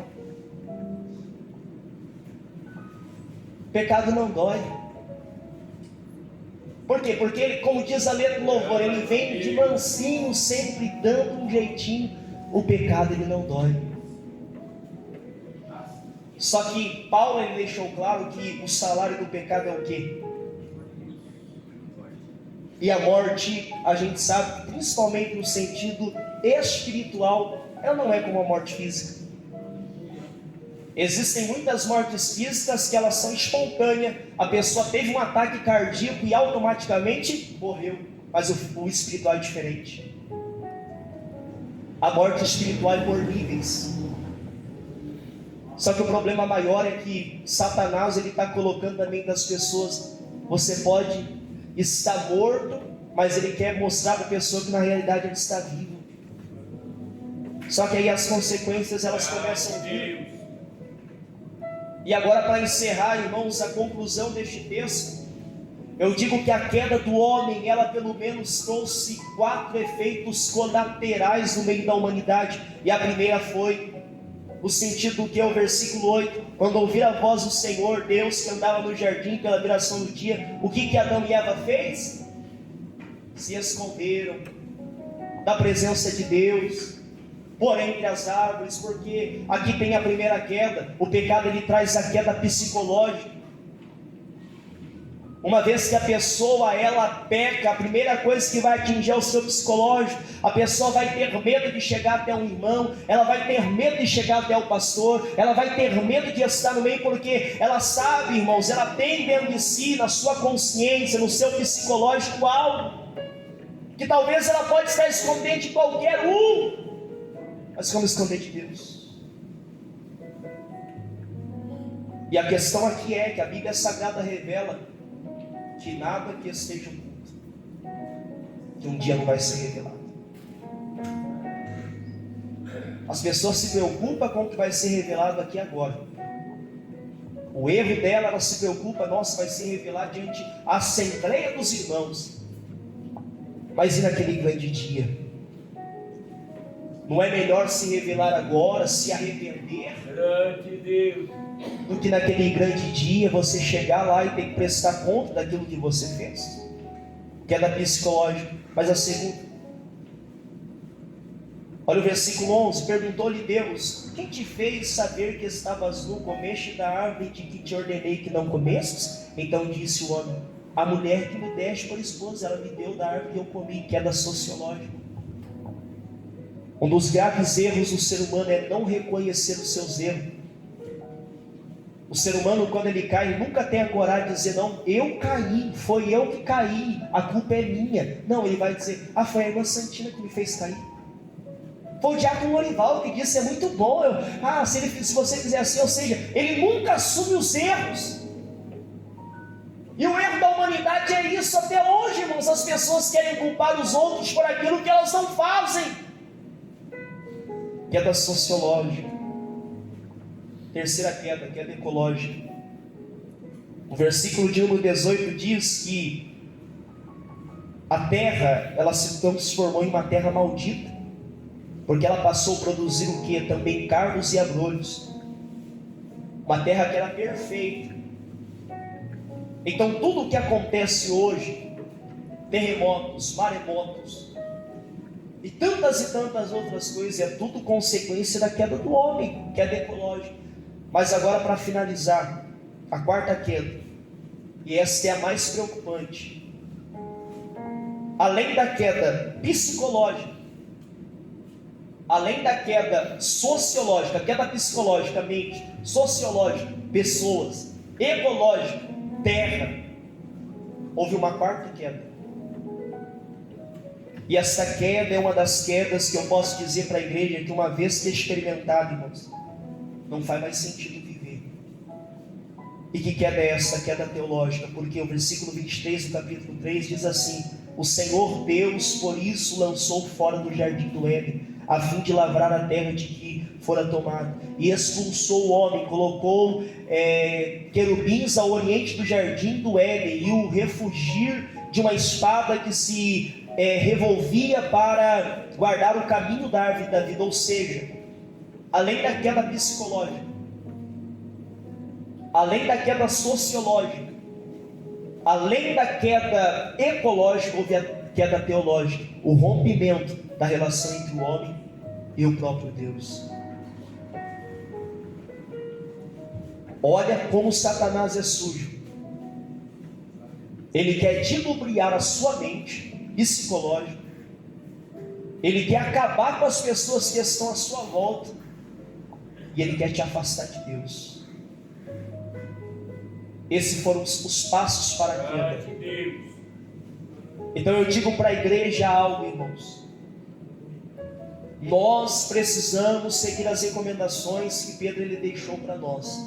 O pecado não dói. Por quê? Porque ele, como diz a letra do louvor, ele vem de mansinho, sempre dando um jeitinho. O pecado ele não dói. Só que Paulo ele deixou claro que o salário do pecado é o quê? E a morte, a gente sabe, principalmente no sentido espiritual, ela não é como a morte física. Existem muitas mortes físicas que elas são espontâneas. A pessoa teve um ataque cardíaco e automaticamente morreu. Mas o espiritual é diferente. A morte espiritual é por níveis. Só que o problema maior é que Satanás ele está colocando na mente das pessoas: você pode estar morto, mas ele quer mostrar para a pessoa que na realidade ele está vivo. Só que aí as consequências elas começam a vir. E agora, para encerrar, irmãos, a conclusão deste texto, eu digo que a queda do homem, ela pelo menos trouxe 4 efeitos colaterais no meio da humanidade. E a primeira foi o sentido que é o versículo 8: quando ouvir a voz do Senhor Deus que andava no jardim pela viração do dia, o que Adão e Eva fez? Se esconderam da presença de Deus, por entre as árvores. Porque aqui tem a primeira queda. O pecado ele traz a queda psicológica. Uma vez que a pessoa, ela peca, a primeira coisa que vai atingir é o seu psicológico. A pessoa vai ter medo de chegar até um irmão, ela vai ter medo de chegar até o pastor, ela vai ter medo de estar no meio, porque ela sabe, irmãos, ela tem dentro de si, na sua consciência, no seu psicológico, algo que talvez ela pode estar escondendo de qualquer mas como esconder de Deus? E a questão aqui é que a Bíblia Sagrada revela que nada que esteja oculto, que um dia não vai ser revelado. As pessoas se preocupam com o que vai ser revelado aqui agora. O erro dela, ela se preocupa, nossa, vai ser revelado diante da assembleia dos irmãos. Mas e naquele grande dia? Não é melhor se revelar agora, se arrepender, Grande Deus, do que naquele grande dia você chegar lá e ter que prestar conta daquilo que você fez? Queda psicológica. Mas a segunda, olha o versículo 11: perguntou-lhe Deus: quem te fez saber que estavas nu? Comeste da árvore de que te ordenei que não comestes? Então disse o homem: a mulher que me deste por esposa, ela me deu da árvore e eu comi. Queda sociológica. Um dos graves erros do ser humano é não reconhecer os seus erros. O ser humano, quando ele cai, nunca tem a coragem de dizer: não, eu caí, foi eu que caí, a culpa é minha. Não, ele vai dizer: foi a irmã Santina que me fez cair. Foi o diácono Lorival que disse: é muito bom. Se você fizer assim, ou seja, ele nunca assume os erros. E o erro da humanidade é isso até hoje, irmãos. As pessoas querem culpar os outros por aquilo que elas não fazem. Queda sociológica. Terceira queda, queda ecológica. O versículo de número 18 diz que a terra, ela se transformou em uma terra maldita, porque ela passou a produzir o que? Também cardos e abrolhos. Uma terra que era perfeita. Então tudo o que acontece hoje, terremotos, maremotos e tantas outras coisas, é tudo consequência da queda do homem, queda ecológica. Mas agora, para finalizar, a quarta queda, e esta é a mais preocupante, além da queda psicológica, além da queda sociológica, queda psicológica, mente, sociológica, pessoas, ecológica, terra, houve uma quarta queda. E essa queda é uma das quedas que eu posso dizer para a igreja que, uma vez que experimentado, irmãos, não faz mais sentido viver. E que queda é essa? Queda teológica, porque o versículo 23 do capítulo 3 diz assim: o Senhor Deus por isso lançou fora do jardim do Éden, a fim de lavrar a terra de que fora tomada, e expulsou o homem, colocou querubins ao oriente do jardim do Éden, e o refugir de uma espada que se revolvia para guardar o caminho da árvore da vida. Ou seja, além da queda psicológica, além da queda sociológica, além da queda ecológica, houve a queda teológica, o rompimento da relação entre o homem e o próprio Deus. Olha como Satanás é sujo. Ele quer dilubriar a sua mente psicológica. Ele quer acabar com as pessoas que estão à sua volta. E ele quer te afastar de Deus. Esses foram os passos para a queda. Então eu digo para a igreja algo, irmãos. Nós precisamos seguir as recomendações que Pedro ele deixou para nós.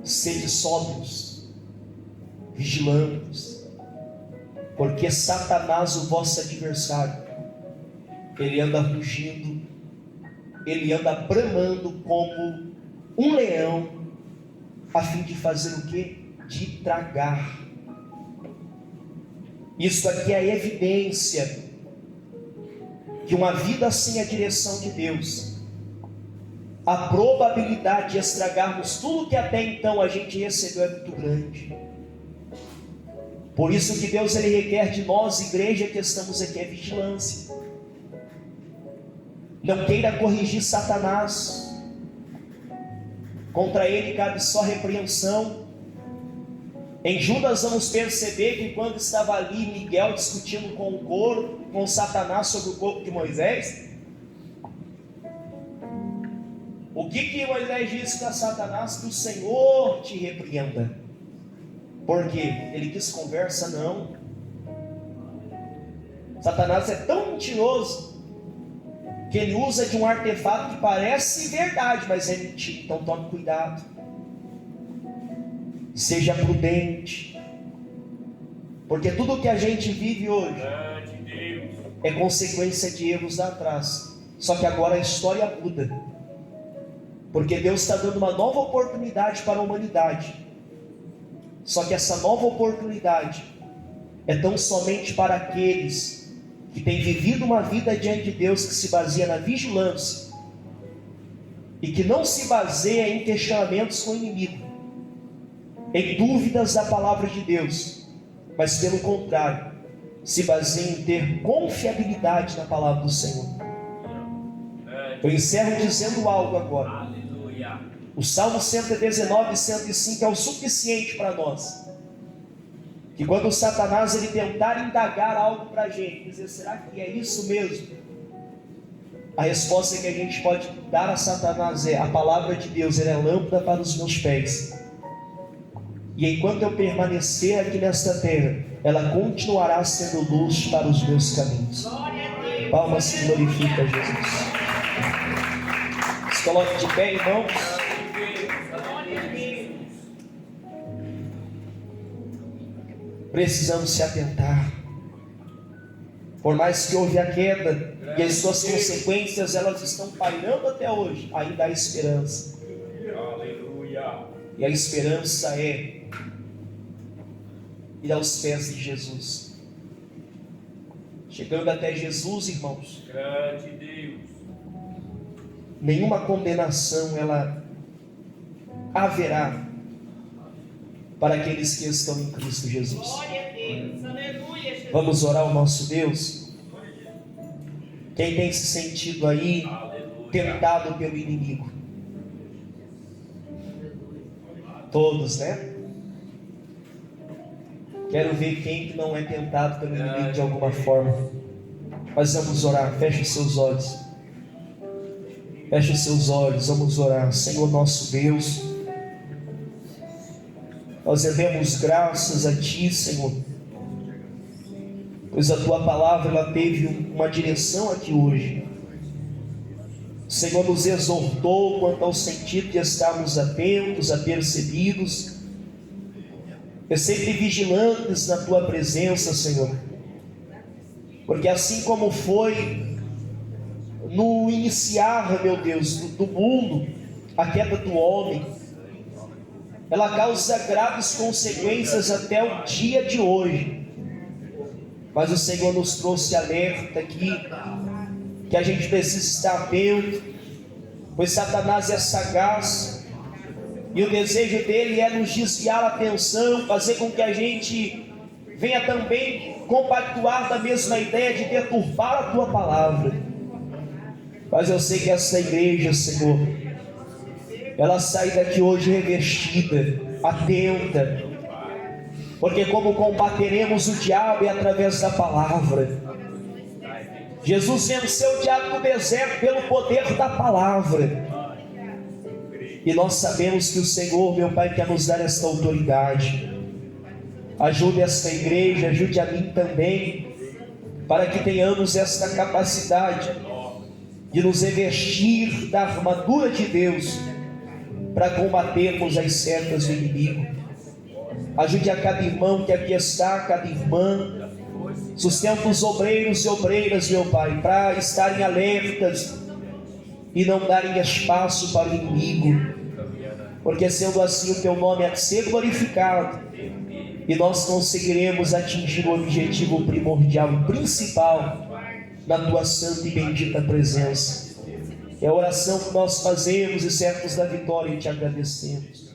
Sede sóbrios, vigilantes, porque Satanás, o vosso adversário, ele anda rugindo, ele anda bramando como um leão, a fim de fazer o quê? De tragar. Isso aqui é a evidência que uma vida sem a direção de Deus, a probabilidade de estragarmos tudo que até então a gente recebeu é muito grande. Por isso que Deus ele requer de nós, igreja que estamos aqui, é vigilância. Não queira corrigir Satanás. Contra ele cabe só repreensão. Em Judas vamos perceber que quando estava ali Miguel discutindo com o corpo, com Satanás sobre o corpo de Moisés, o que Moisés disse para Satanás? Que o Senhor te repreenda. Por quê? Ele quis conversa? Não. Satanás é tão mentiroso que ele usa de um artefato que parece verdade, mas é mentira. Então tome cuidado. Seja prudente. Porque tudo que a gente vive hoje é consequência de erros lá atrás. Só que agora a história muda. Porque Deus está dando uma nova oportunidade para a humanidade. Só que essa nova oportunidade é tão somente para aqueles que têm vivido uma vida diante de Deus que se baseia na vigilância e que não se baseia em questionamentos com o inimigo, em dúvidas da palavra de Deus, mas pelo contrário, se baseia em ter confiabilidade na palavra do Senhor. Eu encerro dizendo algo agora. O Salmo 119 e 105 é o suficiente para nós. Que quando o Satanás ele tentar indagar algo para a gente, dizer, será que é isso mesmo? A resposta que a gente pode dar a Satanás é: a palavra de Deus ela é lâmpada para os meus pés. E enquanto eu permanecer aqui nesta terra, ela continuará sendo luz para os meus caminhos. Palmas se glorifica a Jesus. Se coloque de pé, irmãos. Precisamos se atentar. Por mais que houve a queda e as suas consequências elas estão pairando até hoje, ainda há esperança. Aleluia. E a esperança é ir aos pés de Jesus. Chegando até Jesus, irmãos, Grande Deus. nenhuma condenação ela haverá para aqueles que estão em Cristo Jesus. Glória a Deus, aleluia, Jesus. Vamos orar ao nosso Deus. Quem tem se sentido aí Aleluia. tentado pelo inimigo? Todos, né? Quero ver quem que não é tentado pelo inimigo de alguma forma. Mas vamos orar. Feche os seus olhos. Feche os seus olhos. Vamos orar. Senhor nosso Deus, nós rendemos graças a Ti, Senhor, pois a Tua palavra ela teve uma direção aqui hoje. O Senhor nos exortou quanto ao sentido de estarmos atentos, apercebidos, e sempre vigilantes na Tua presença, Senhor. Porque assim como foi no iniciar, meu Deus, do mundo, a queda do homem, ela causa graves consequências até o dia de hoje. Mas o Senhor nos trouxe alerta aqui, que a gente precisa estar atento, pois Satanás é sagaz, e o desejo dele é nos desviar a atenção, fazer com que a gente venha também compactuar da mesma ideia de deturpar a Tua palavra. Mas eu sei que essa igreja, Senhor, ela sai daqui hoje revestida, atenta, porque como combateremos o diabo é através da palavra. Jesus venceu o diabo no deserto pelo poder da palavra, e nós sabemos que o Senhor, meu Pai, quer nos dar esta autoridade. Ajude esta igreja, ajude a mim também, para que tenhamos esta capacidade de nos revestir da armadura de Deus, para combatermos as setas do inimigo. Ajude a cada irmão que aqui está, cada irmã. Sustenta os obreiros e obreiras, meu Pai, para estarem alertas e não darem espaço para o inimigo. Porque sendo assim o Teu nome é de ser glorificado, e nós conseguiremos atingir o objetivo primordial e principal da Tua santa e bendita presença. É a oração que nós fazemos e certos da vitória e Te agradecemos.